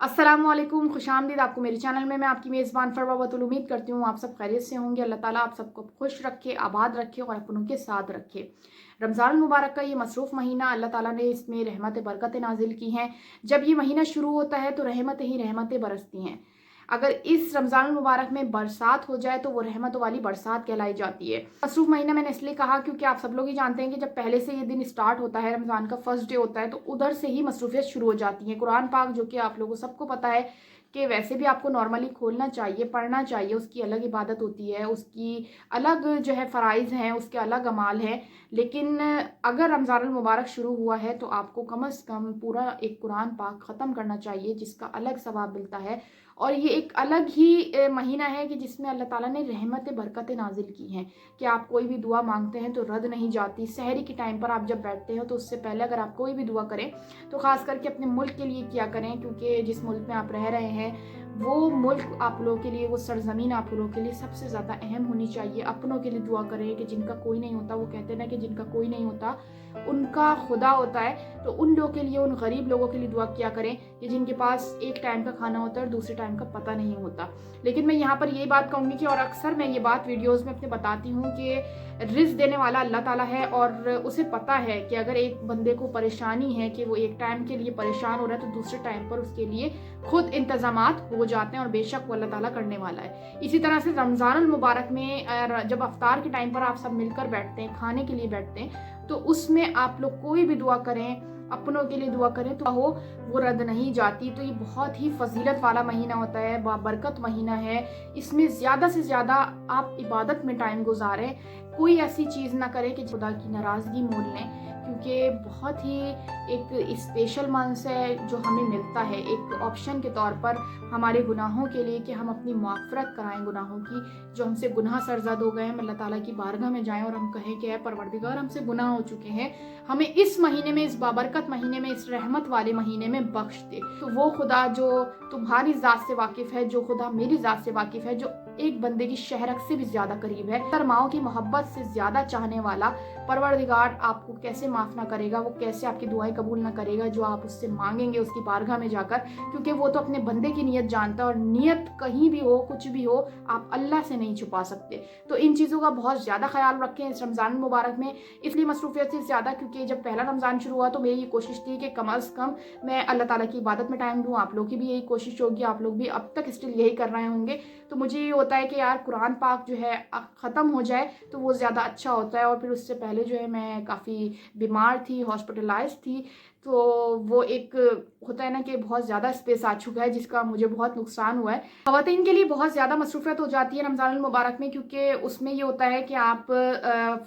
अस्सलामुअलैकुम, खुशामदीद आपको मेरे चैनल में। मैं आपकी मेज़बान फरवा बतूल उम्मीद करती हूँ आप सब खैरियत से होंगे। अल्लाह ताला आप सबको खुश रखे, आबाद रखे और अपनों के साथ रखे। रमज़ान मुबारक का ये मसरूफ़ महीना, अल्लाह ताला ने इसमें रहमत बरकतें नाजिल की हैं। जब ये महीना शुरू होता है तो रहमतें ही रहमतें बरसती हैं। अगर इस रमज़ान मुबारक में बरसात हो जाए तो वो रहमतों वाली बरसात कहलाई जाती है। मसरूफ़ महीना मैंने इसलिए कहा क्योंकि आप सब लोग ही जानते हैं कि जब पहले से ये दिन स्टार्ट होता है, रमज़ान का फर्स्ट डे होता है, तो उधर से ही मसरूफियत शुरू हो जाती है। कुरान पाक जो कि आप लोगों सबको पता है कि वैसे भी आपको नॉर्मली खोलना चाहिए, पढ़ना चाहिए, उसकी अलग इबादत होती है, उसकी अलग जो है फ़राइज़ हैं, उसके अलग अमाल हैं। लेकिन अगर रमज़ानुल मुबारक शुरू हुआ है तो आपको कम से कम पूरा एक कुरान पाक ख़त्म करना चाहिए, जिसका अलग सवाब मिलता है। और ये एक अलग ही महीना है कि जिसमें अल्लाह ताला ने रहमतें बरकतें नाजिल की हैं कि आप कोई भी दुआ मांगते हैं तो रद्द नहीं जाती। सहरी के टाइम पर आप जब बैठते हो तो उससे पहले अगर आप कोई भी दुआ करें तो ख़ास करके अपने मुल्क के लिए किया करें, क्योंकि जिस मुल्क में आप रह रहे हैं वो मुल्क आप लोगों के लिए, वो सरजमीन आप लोगों के लिए सबसे ज़्यादा अहम होनी चाहिए। अपनों के लिए दुआ करें कि जिनका कोई नहीं होता, वो कहते हैं ना कि जिनका कोई नहीं होता उनका खुदा होता है, तो उन लोगों के लिए, उन गरीब लोगों के लिए दुआ किया करें कि जिनके पास एक टाइम का खाना होता है और दूसरे टाइम का पता नहीं होता। लेकिन मैं यहाँ पर यही बात कहूँगी कि, और अक्सर मैं ये बात वीडियोस में अपने बताती हूँ कि रिज़्क देने वाला अल्लाह ताला है और उसे पता है कि अगर एक बंदे को परेशानी है कि वो एक टाइम के लिए परेशान हो रहा है तो दूसरे टाइम पर उसके लिए खुद इंतज़ामात हो जाते हैं, और बेशक वो अल्लाह ताला करने वाला है। इसी तरह से रमज़ानुल मुबारक में जब अफ्तार के टाइम पर आप सब मिलकर बैठते हैं, खाने के लिए बैठते हैं, तो उसमें आप लोग कोई भी दुआ करें, अपनों के लिए दुआ करें तो वो रद्द नहीं जाती। तो ये बहुत ही फजीलत वाला महीना होता है, बाबरकत महीना है। इसमें ज़्यादा से ज़्यादा आप इबादत में टाइम गुजारें, कोई ऐसी चीज़ ना करें कि खुदा की नाराज़गी मोल लें, क्योंकि बहुत ही एक स्पेशल मंथ है जो हमें मिलता है एक ऑप्शन के तौर पर हमारे गुनाहों के लिए, कि हम अपनी माफ़रत कराएं गुनाहों की। जो हमसे गुनाह सरज़द हो गए हैं, अल्लाह ताला की बारगाह में जाएं और हम कहें कि ऐ परवरदिगार, हमसे गुनाह हो चुके हैं, हमें इस महीने में, इस बाबरकत महीने में, इस रहमत वाले महीने में बख्श दे। तो वो खुदा जो तुम्हारी ज़ात से वाकिफ़ है, जो खुदा मेरी ज़ात से वाकिफ़ है, जो एक बंदे की शहरक से भी ज़्यादा करीब है, माओ की मोहब्बत से ज़्यादा चाहने वाला परवरदिगार आपको कैसे माफ़ ना करेगा, वो कैसे आपकी दुआएं कबूल ना करेगा जो आप उससे मांगेंगे उसकी बारगाह में जाकर, क्योंकि वो तो अपने बंदे की नीयत जानता है, और नीयत कहीं भी हो, कुछ भी हो, आप अल्लाह से नहीं छुपा सकते। तो इन चीज़ों का बहुत ज़्यादा ख्याल रखें इस रमज़ान मुबारक में। इसलिए मसरूफियत से ज़्यादा क्योंकि जब पहला रमज़ान शुरू हुआ तो मेरी ये कोशिश थी कि कम अज़ कम मैं अल्लाह ताला की इबादत में टाइम दूँ। आप लोग की भी यही कोशिश होगी, आप लोग भी अब तक स्टिल यही कर रहे होंगे। तो मुझे ये होता है कि यार कुरान पाक जो है ख़त्म हो जाए तो वो ज़्यादा अच्छा होता है। और फिर उससे पहले जो है मैं काफ़ी बीमार थी, हॉस्पिटलाइज थी, तो वो एक होता है ना कि बहुत ज़्यादा स्पेस आ चुका है जिसका मुझे बहुत नुकसान हुआ है। ख़वातीन के लिए बहुत ज़्यादा मसरूफ़ियत हो जाती है रमज़ानुल मुबारक में, क्योंकि उसमें ये होता है कि आप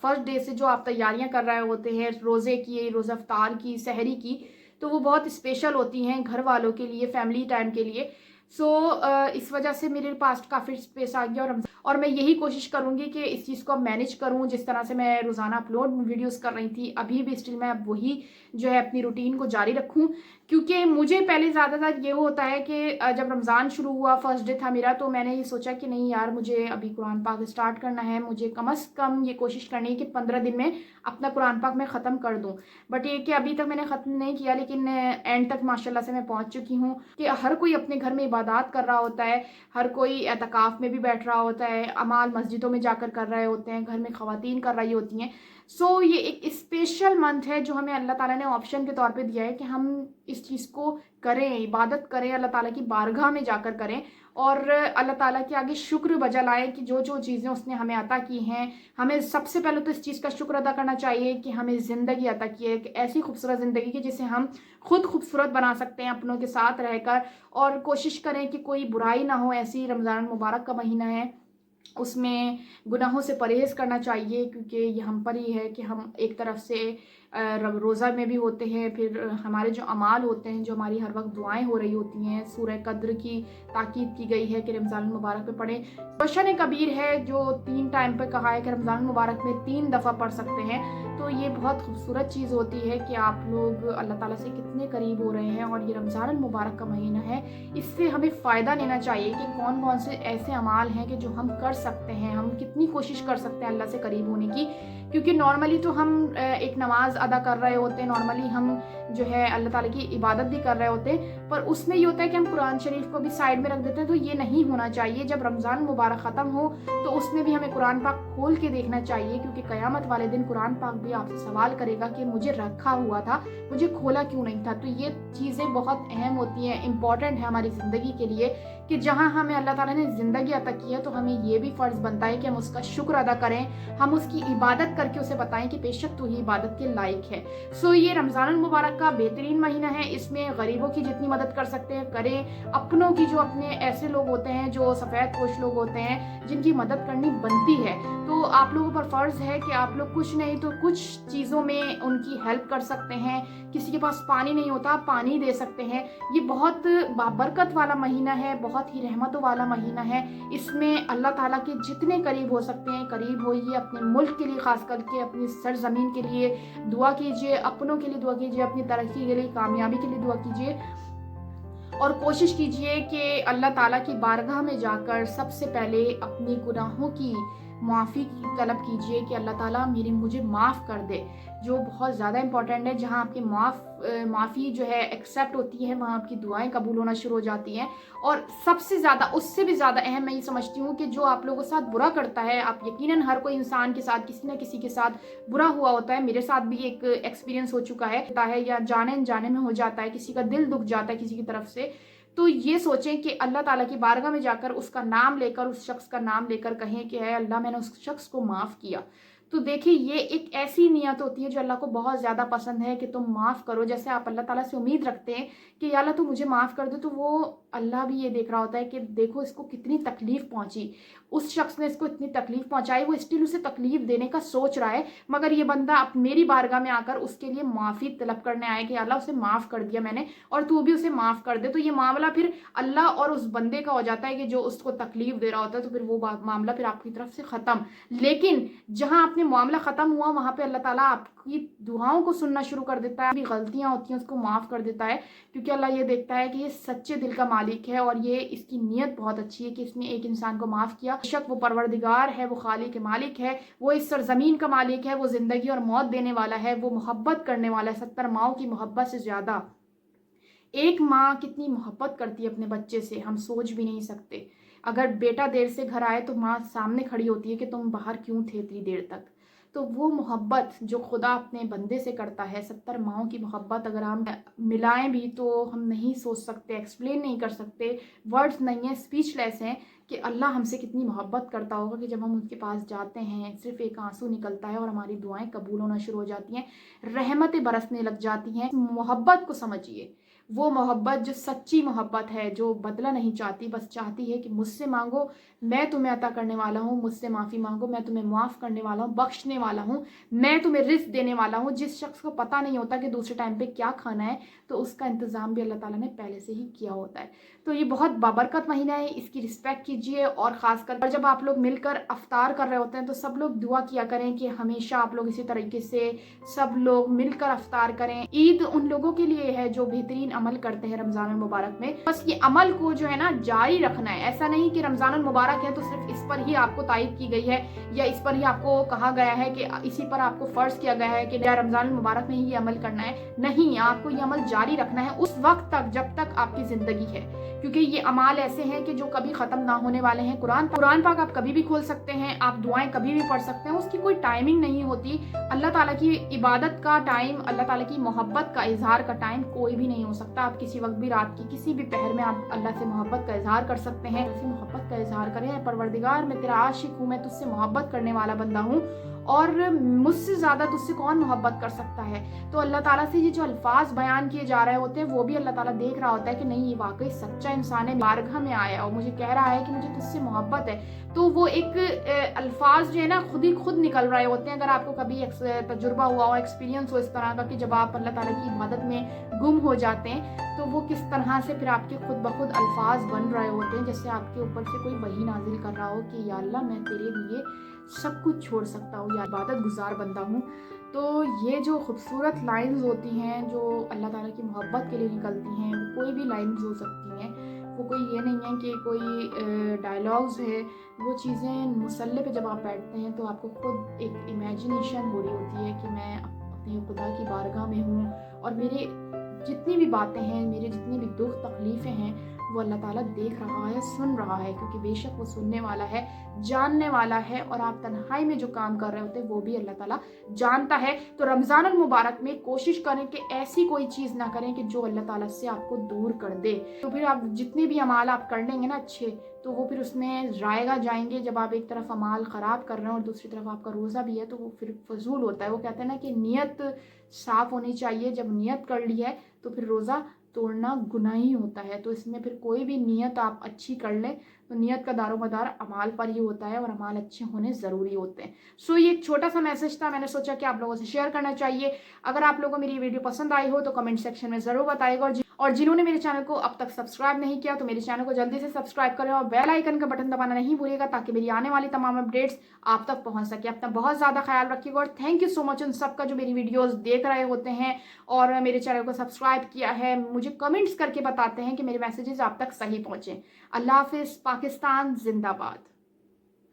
फर्स्ट डे से जो आप तैयारियां कर रहे होते हैं रोज़े की, रोज़ा अफ्तार की, सहरी की, तो वो बहुत स्पेशल होती हैं घर वालों के लिए, फैमिली टाइम के लिए। इस वजह से मेरे पास काफ़ी स्पेस आ गया, और मैं यही कोशिश करूँगी कि इस चीज़ को अब मैनेज करूँ। जिस तरह से मैं रोज़ाना अपलोड वीडियोस कर रही थी, अभी भी स्टिल मैं अब वही जो है अपनी रूटीन को जारी रखूँ, क्योंकि मुझे पहले ज़्यादातर ये होता है कि जब रमज़ान शुरू हुआ, फर्स्ट डे था मेरा, तो मैंने ये सोचा कि नहीं यार, मुझे अभी कुरान पाक स्टार्ट करना है, मुझे कम से कम ये कोशिश करनी है कि 15 दिन में अपना कुरान पाक मैं ख़त्म कर दूँ। बट ये कि अभी तक मैंने ख़त्म नहीं किया, लेकिन एंड तक माशाल्लाह से मैं पहुँच चुकी हूँ। कि हर कोई अपने घर में इबादत कर रहा होता है, हर कोई एतकाफ़ में भी बैठ रहा होता है, अमाल मस्जिदों में जाकर कर रहे होते हैं, घर में ख़वातीन कर रही होती हैं। ये एक स्पेशल मंथ है जो हमें अल्लाह ताला ने ऑप्शन के तौर पे दिया है कि हम इस चीज़ को करें, इबादत करें, अल्लाह ताला की बारगाह में जाकर करें, और अल्लाह ताला के आगे शुक्र बजा लाएं कि जो जो चीज़ें उसने हमें अता की हैं। हमें सबसे पहले तो इस चीज़ का शुक्र अदा करना चाहिए कि हमें ज़िंदगी अता की है, कि ऐसी खूबसूरत ज़िंदगी की जिसे हम खुद खूबसूरत बना सकते हैं अपनों के साथ रहकर। और कोशिश करें कि कोई बुराई ना हो। ऐसी रमज़ान मुबारक का महीना है, उसमें गुनाहों से परहेज़ करना चाहिए, क्योंकि ये हम पर ही है कि हम एक तरफ से रोज़ा में भी होते हैं, फिर हमारे जो अमाल होते हैं, जो हमारी हर वक्त दुआएं हो रही होती हैं, सूरह कद्र की ताकीद की गई है कि रमज़ान मुबारक में पढ़ें। रोशन कबीर है जो 3 टाइम पे कहा है कि रमज़ान मुबारक में 3 दफ़ा पढ़ सकते हैं। तो ये बहुत खूबसूरत चीज़ होती है कि आप लोग अल्लाह ताला से कितने करीब हो रहे हैं, और ये रमज़ान मुबारक का महीना है, इससे हमें फ़ायदा लेना चाहिए कि कौन कौन से ऐसे अमाल हैं कि जो हम कर सकते हैं, हम कितनी कोशिश कर सकते हैं अल्लाह से करीब होने की। क्योंकि नॉर्मली तो हम एक नमाज अदा कर रहे होते हैं, नॉर्मली हम जो है अल्लाह ताला की इबादत भी कर रहे होते हैं, पर उसमें ये होता है कि हम कुरान शरीफ को भी साइड में रख देते हैं। तो ये नहीं होना चाहिए। जब रमज़ान मुबारक ख़त्म हो तो उसमें भी हमें कुरान पाक खोल के देखना चाहिए, क्योंकि क़यामत वाले दिन कुरान पाक भी आपसे सवाल करेगा कि मुझे रखा हुआ था, मुझे खोला क्यों नहीं था। तो ये चीज़ें बहुत अहम होती हैं, इम्पॉर्टेंट है हमारी ज़िंदगी के लिए, कि जहाँ हमें अल्लाह ताला ने ज़िंदगी अता की है तो हमें ये भी फ़र्ज़ बनता है कि हम उसका शुक्र अदा करें, हम उसकी इबादत करके उसे बताएं कि बेशक तू ही इबादत के लायक है। सो ये रमज़ानुल मुबारक का बेहतरीन महीना है। इसमें गरीबों की जितनी मदद कर सकते हैं करें, अपनों की जो अपने ऐसे लोग होते हैं जो सफ़ेद पोश लोग होते हैं जिनकी मदद करनी बनती है, तो आप लोगों पर फ़र्ज़ है कि आप लोग कुछ नहीं तो कुछ चीज़ों में उनकी हेल्प कर सकते हैं। किसी के पास पानी नहीं होता, पानी दे सकते हैं। ये बहुत बाबरकत वाला महीना है, बहुत ही रहमतों वाला महीना है। इसमें अल्लाह ताला के जितने करीब हो सकते हैं करीब होइए। अपने मुल्क के लिए ख़ास करके अपनी सरज़मीन के लिए दुआ कीजिए, अपनों के लिए दुआ कीजिए, अपनी तरक्की के लिए, कामयाबी के लिए दुआ कीजिए, और कोशिश कीजिए कि अल्लाह ताला की बारगाह में जाकर सबसे पहले अपने गुनाहों की माफ़ी की तलब कीजिए कि अल्लाह ताला मुझे माफ़ कर दे, जो बहुत ज़्यादा इंपॉर्टेंट है। जहाँ आपकी माफ़ी जो है एक्सेप्ट होती है, वहाँ आपकी दुआएं कबूल होना शुरू हो जाती हैं। और सबसे ज़्यादा, उससे भी ज़्यादा अहम मैं ये समझती हूँ कि जो आप लोगों के साथ बुरा करता है, आप यकीनन हर कोई इंसान के साथ किसी न किसी के साथ बुरा हुआ होता है। मेरे साथ भी एक एक्सपीरियंस हो चुका है या जाने अनजाने में हो जाता है, किसी का दिल दुख जाता है किसी की तरफ से। तो ये सोचें कि अल्लाह ताला की बारगाह में जाकर उसका नाम लेकर, उस शख्स का नाम लेकर कहें कि है अल्लाह मैंने उस शख्स को माफ़ किया। तो देखिए ये एक ऐसी नियत होती है जो अल्लाह को बहुत ज़्यादा पसंद है कि तुम माफ़ करो। जैसे आप अल्लाह ताला से उम्मीद रखते हैं कि या अल्लाह तू मुझे माफ़ कर दे, तो वो अल्लाह भी ये देख रहा होता है कि देखो इसको कितनी तकलीफ़ पहुंची, उस शख्स ने इसको इतनी तकलीफ़ पहुंचाई, वो स्टिल उसे तकलीफ़ देने का सोच रहा है, मगर ये बंदा अब मेरी बारगाह में आकर उसके लिए माफ़ी तलब करने आया कि अल्लाह उसे माफ़ कर दिया मैंने और तू भी उसे माफ़ कर दे। तो ये मामला फिर अल्लाह और उस बंदे का हो जाता है कि जो उसको तकलीफ़ दे रहा होता है, तो फिर वो मामला फिर आपकी तरफ से ख़त्म। लेकिन जहाँ आपने मामला ख़त्म हुआ वहाँ पे अल्लाह ताला आपकी दुआओं को सुनना शुरू कर देता है, भी गलतियाँ होती हैं उसको माफ़ कर देता है, क्योंकि अल्लाह ये देखता है कि ये सच्चे दिल का मालिक है और ये इसकी नीयत बहुत अच्छी है कि इसने एक इंसान को माफ़ किया। बेशक वो परवरदिगार है, वो खालिक मालिक है, वो इस सरज़मीन का मालिक है, वो ज़िंदगी और मौत देने वाला है, वो मोहब्बत करने वाला है। 70 माओं की मोहब्बत से ज़्यादा एक माँ कितनी मोहब्बत करती है अपने बच्चे से, हम सोच भी नहीं सकते। अगर बेटा देर से घर आए तो माँ सामने खड़ी होती है कि तुम बाहर क्यों थे इतनी देर तक। तो वो मोहब्बत जो खुदा अपने बंदे से करता है, 70 माओं की मोहब्बत अगर हम मिलाएं भी तो हम नहीं सोच सकते, एक्सप्लेन नहीं कर सकते, वर्ड्स नहीं है, स्पीचलेस हैं कि अल्लाह हमसे कितनी मोहब्बत करता होगा कि जब हम उसके पास जाते हैं सिर्फ एक आंसू निकलता है और हमारी दुआएं कबूल होना शुरू हो जाती हैं, रहमतें बरसने लग जाती हैं। मोहब्बत को समझिए, वो मोहब्बत जो सच्ची मोहब्बत है, जो बदला नहीं चाहती, बस चाहती है कि मुझसे मांगो मैं तुम्हें अता करने वाला हूँ, मुझसे माफ़ी मांगो मैं तुम्हें माफ़ करने वाला हूँ, बख्शने वाला हूँ, मैं तुम्हें रिज़्क देने वाला हूँ। जिस शख्स को पता नहीं होता कि दूसरे टाइम पे क्या खाना है, तो उसका इंतज़ाम भी अल्लाह ताला ने पहले से ही किया होता है। तो ये बहुत बाबरकत महीना है, इसकी रिस्पेक्ट कीजिए। और ख़ासकर जब आप लोग मिलकर अफ्तार कर रहे होते हैं तो सब लोग दुआ किया करें कि हमेशा आप लोग इसी तरीके से सब लोग मिलकर अफ्तार करें। ईद उन लोगों के लिए है जो बेहतरीन अमल करते हैं रमज़ान मुबारक में। बस ये अमल को जो है ना जारी रखना है। ऐसा नहीं कि रमज़ान मुबारक है तो सिर्फ इस पर ही आपको तारीफ की गई है या इस पर ही आपको कहा गया है कि इसी पर आपको फ़र्ज़ किया गया है कि रमज़ान मुबारक में ही ये अमल करना है। नहीं, आपको ये अमल जारी रखना है उस वक्त तक जब तक आपकी ज़िंदगी है, क्योंकि ये अमाल ऐसे हैं कि जो कभी ख़त्म ना होने वाले हैं। कुरान पाक आप कभी भी खोल सकते हैं, आप दुआएं कभी भी पढ़ सकते हैं, उसकी कोई टाइमिंग नहीं होती। अल्लाह ताला की इबादत का टाइम, अल्लाह ताला की मोहब्बत का इजहार का टाइम कोई भी नहीं हो सकता। आप किसी वक्त भी, रात की किसी भी पहर में आप अल्लाह से मोहब्बत का इजहार कर सकते हैं। ऐसी मोहब्बत का इजहार करें, परवरदिगार मैं तेरा आशिक हूँ, मैं तुझसे मोहब्बत करने वाला बंदा हूँ और मुझसे ज़्यादा तुझसे कौन मोहब्बत कर सकता है। तो अल्लाह ताला से ये जो अल्फाज बयान किए जा रहे होते हैं वो भी अल्लाह ताला देख रहा होता है कि नहीं ये वाकई सच्चा इंसान है, बारगाह में आया और मुझे कह रहा है कि मुझे तुझसे मोहब्बत है। तो वो एक अल्फाज जो है ना खुद ही खुद निकल रहे होते हैं। अगर आपको कभी तजुर्बा हुआ हो, एक्सपीरियंस हो इस तरह का कि जब आप अल्लाह ताला की इबादत में गुम हो जाते हैं तो वो किस तरह से फिर आपके खुद ब खुद अल्फाज बन रहे होते हैं, जैसे आपके ऊपर से कोई वही नाजिल कर रहा हो कि या अल्लाह मैं तेरे लिए सब कुछ छोड़ सकता हूँ या इबादत गुजार बंदा हूँ। तो ये जो खूबसूरत लाइंस होती हैं जो अल्लाह ताला की मोहब्बत के लिए निकलती हैं, वो कोई भी लाइंस हो सकती हैं, वो कोई ये नहीं है कि कोई डायलॉग्स है, वो चीज़ें मुसल्ले पे जब आप बैठते हैं तो आपको खुद एक इमेजिनेशन हो रही होती है कि मैं अपने खुदा की बारगाह में हूँ और मेरे जितनी भी बातें हैं, मेरे जितनी भी दुख तकलीफ़ें हैं, वो अल्लाह ताला देख रहा है, सुन रहा है, क्योंकि बेशक वो सुनने वाला है, जानने वाला है, और आप तन्हाई में जो काम कर रहे होते हैं वो भी अल्लाह ताला जानता है। तो रमज़ान अल मुबारक में कोशिश करें कि ऐसी कोई चीज़ ना करें कि जो अल्लाह ताला से आपको दूर कर दे। तो फिर आप जितने भी अमाल आप कर लेंगे ना अच्छे, तो वो फिर उसमें जाएगा जाएंगे। जब आप एक तरफ अमाल ख़राब कर रहे हैं और दूसरी तरफ आपका रोज़ा भी है, तो वो फिर फजूल होता है। वो कहते हैं ना कि नीयत साफ़ होनी चाहिए। जब नीयत कर ली है तो फिर रोज़ा तोड़ना गुनाह ही होता है। तो इसमें फिर कोई भी नीयत आप अच्छी कर लें तो नीयत का दारोमदार अमाल पर ही होता है, और अमाल अच्छे होने ज़रूरी होते हैं। सो ये एक छोटा सा मैसेज था, मैंने सोचा कि आप लोगों से शेयर करना चाहिए। अगर आप लोगों को मेरी वीडियो पसंद आई हो तो कमेंट सेक्शन में ज़रूर बताइएगा, और जिन्होंने मेरे चैनल को अब तक सब्सक्राइब नहीं किया तो मेरे चैनल को जल्दी से सब्सक्राइब करें और बेल आइकन का बटन दबाना नहीं भूलिएगा, ताकि मेरी आने वाली तमाम अपडेट्स आप तक पहुंच सके। अपना बहुत ज़्यादा ख्याल रखिएगा, और थैंक यू सो मच उन सबका जो मेरी वीडियोस देख रहे होते हैं और मेरे चैनल को सब्सक्राइब किया है, मुझे कमेंट्स करके बताते हैं कि मेरे मैसेजेस आप तक सही पहुंचे। अल्लाह हाफिज़। पाकिस्तान जिंदाबाद।